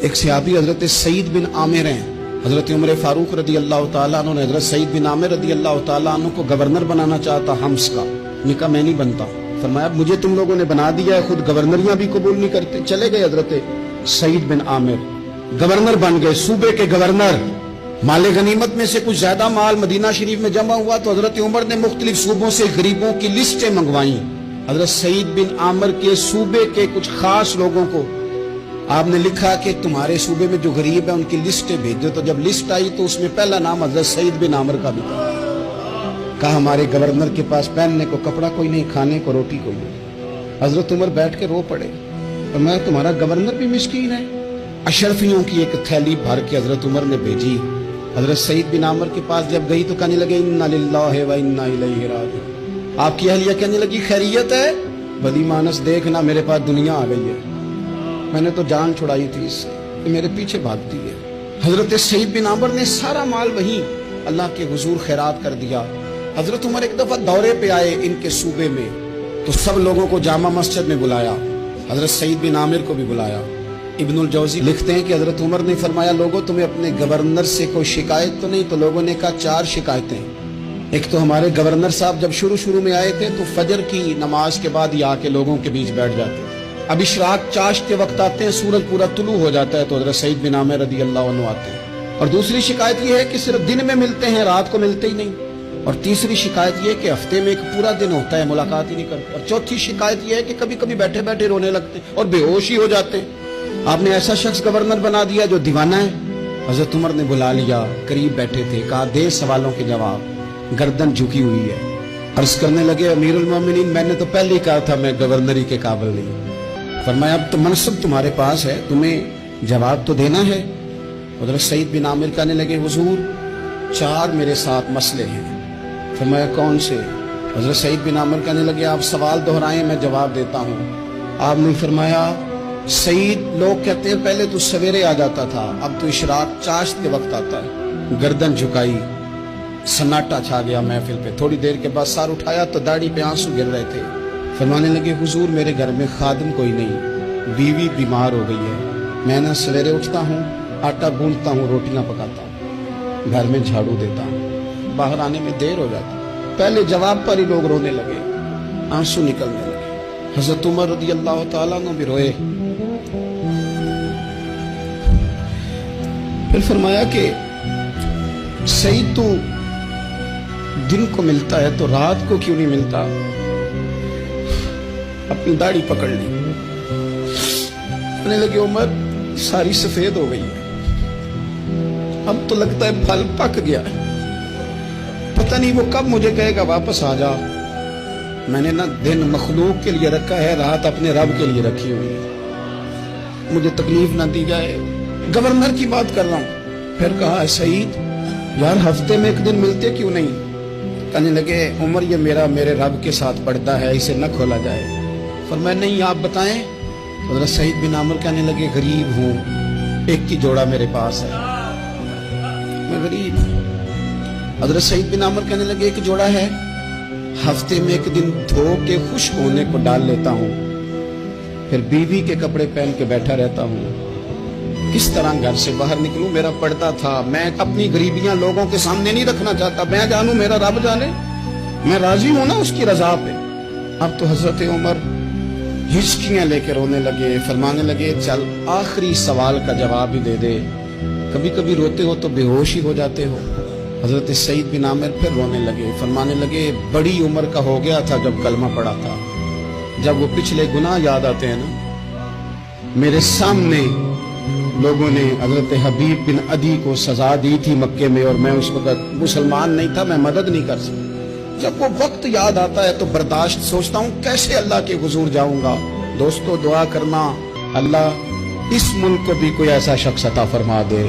ایک صحابی حضرت سعید بن عامر ہیں، حضرت عمر فاروق رضی اللہ تعالیٰ عنہ نے حضرت سعید بن عامر رضی اللہ تعالیٰ عنہ کو گورنر بنانا چاہتا حمص کا، نے کہا میں نہیں بنتا، فرمایا مجھے تم لوگوں نے بنا دیا ہے، خود گورنریاں بھی قبول نہیں کرتے۔ چلے گئے حضرت سعید بن عامر، گورنر بن گئے، صوبے کے گورنر۔ مال غنیمت میں سے کچھ زیادہ مال مدینہ شریف میں جمع ہوا تو حضرت عمر نے مختلف صوبوں سے غریبوں کی لسٹیں منگوائیں۔ حضرت سعید بن عامر کے صوبے کے کچھ خاص لوگوں کو آپ نے لکھا کہ تمہارے صوبے میں جو غریب ہیں ان کی لسٹیں بھیجو، تو جب لسٹ آئی تو اس میں پہلا نام حضرت سعید بن عامر کا بھی تھا۔ کہا ہمارے گورنر کے پاس پہننے کو کپڑا کوئی نہیں، کھانے کو روٹی کوئی نہیں۔ حضرت عمر بیٹھ کے رو پڑے، اور میں تمہارا گورنر بھی مسکین ہے۔ اشرفیوں کی ایک تھیلی بھر کے حضرت عمر نے بھیجی، حضرت سعید بن عامر کے پاس جب گئی تو کہنے لگے انا للہ و انا الیہ راجعون۔ آپ کی اہلیہ کہنے لگی خیریت ہے؟ بلی مانس دیکھنا میرے پاس دنیا آ گئی ہے، میں نے تو جان چھڑائی تھی اس سے، یہ میرے پیچھے بھاگتی ہے۔ حضرت سعید بن عامر نے سارا مال وہیں اللہ کے حضور خیرات کر دیا۔ حضرت عمر ایک دفعہ دورے پہ آئے ان کے صوبے میں تو سب لوگوں کو جامع مسجد میں بلایا، حضرت سعید بن عامر کو بھی بلایا۔ ابن الجوزی لکھتے ہیں کہ حضرت عمر نے فرمایا لوگوں تمہیں اپنے گورنر سے کوئی شکایت تو نہیں؟ تو لوگوں نے کہا 4 شکایتیں۔ ایک تو ہمارے گورنر صاحب جب شروع میں آئے تھے تو فجر کی نماز کے بعد ہی آ کے لوگوں کے بیچ بیٹھ جاتے تھے۔ اب اشراق چاشت کے وقت آتے ہیں، سورج پورا طلوع ہو جاتا ہے تو حضرت سعید بن عامر رضی اللہ عنہ آتے ہیں۔ اور دوسری شکایت یہ ہے کہ صرف دن میں ملتے ہیں، رات کو ملتے ہی نہیں۔ اور تیسری شکایت یہ ہے کہ ہفتے میں ایک پورا دن ہوتا ہے ملاقات ہی نہیں کرتے۔ اور چوتھی شکایت یہ ہے کہ کبھی کبھی بیٹھے بیٹھے رونے لگتے ہیں اور بے ہوش ہی ہو جاتے ہیں۔ آپ نے ایسا شخص گورنر بنا دیا جو دیوانہ ہے۔ حضرت عمر نے بلا لیا، قریب بیٹھے تھے، کہا دے سوالوں کے جواب۔ گردن جھکی ہوئی ہے، عرض کرنے لگے امیر المومنین میں نے تو پہلے ہی کہا تھا میں گورنری کے قابل نہیں۔ فرمایا اب تو منصب تمہارے پاس ہے، تمہیں جواب تو دینا ہے۔ حضرت سعید بن عامر کہنے لگے حضور 4 میرے ساتھ مسئلے ہیں۔ فرمایا کون سے؟ حضرت سعید بن عامر کہنے لگے آپ سوال دہرائیں میں جواب دیتا ہوں۔ آپ نے فرمایا سعید لوگ کہتے ہیں پہلے تو سویرے آ جاتا تھا، اب تو اشراق چاشت کے وقت آتا ہے۔ گردن جھکائی، سناٹا چھا گیا محفل پہ۔ تھوڑی دیر کے بعد سر اٹھایا تو داڑھی پہ آنسو گر رہے تھے۔ فرمانے لگے حضور میرے گھر میں خادم کوئی نہیں، بیوی بیمار ہو گئی ہے، میں نہ سویرے اٹھتا ہوں، آٹا گوندتا ہوں، روٹیاں پکاتا ہوں، گھر میں جھاڑو دیتا ہوں، باہر آنے میں دیر ہو جاتی۔ پہلے جواب پر ہی لوگ رونے لگے، آنسو نکلنے لگے۔ حضرت عمر رضی اللہ تعالیٰ عنہ بھی روئے۔ پھر فرمایا کہ سعید تو دن کو ملتا ہے تو رات کو کیوں نہیں ملتا؟ اپنی داڑھی پکڑ لی، کہنے لگے عمر ساری سفید ہو گئی ہے، اب تو لگتا ہے پھل پک گیا ہے، پتہ نہیں وہ کب مجھے کہے گا واپس آ جا۔ میں نے نہ دن مخلوق کے لیے رکھا ہے، رات اپنے رب کے لیے رکھی ہوئی ہے، مجھے تکلیف نہ دی جائے۔ گورنر کی بات کر رہا ہوں۔ پھر کہا سعید یار ہفتے میں ایک دن ملتے کیوں نہیں؟ کہنے لگے عمر یہ میرے رب کے ساتھ پڑتا ہے، اسے نہ کھولا جائے۔ فرمایا نہیں آپ بتائیں۔ حضرت سعید بن عامر کہنے لگے غریب ہوں، ایک کی جوڑا میرے پاس ہے، میں غریب ہوں۔ حضرت سعید بن عامر کہنے لگے ایک جوڑا ہے، ہفتے میں ایک دن دھو کے خشک ہونے کو ڈال لیتا ہوں، پھر بیوی کے کپڑے پہن کے بیٹھا رہتا ہوں، کس طرح گھر سے باہر نکلوں؟ میرا پردہ تھا، میں اپنی غریبیاں لوگوں کے سامنے نہیں رکھنا چاہتا، میں جانوں میرا رب جانے، میں راضی ہوں نا اس کی رضا پہ۔ اب تو حضرت عمر ہچکیاں لے کے رونے لگے، فرمانے لگے چل آخری سوال کا جواب ہی دے دے، کبھی کبھی روتے ہو تو بے ہوش ہی ہو جاتے ہو۔ حضرت سعید بن عامر پھر رونے لگے، فرمانے لگے بڑی عمر کا ہو گیا تھا جب کلمہ پڑا تھا، جب وہ پچھلے گناہ یاد آتے ہیں نا۔ میرے سامنے لوگوں نے حضرت حبیب بن عدی کو سزا دی تھی مکے میں، اور میں اس وقت مسلمان نہیں تھا، میں مدد نہیں کر سکتا۔ جب وہ وقت یاد آتا ہے تو برداشت سوچتا ہوں کیسے اللہ کے حضور جاؤں گا۔ دوستو دعا کرنا اللہ اس ملک کو بھی کوئی ایسا شخص عطا فرما دے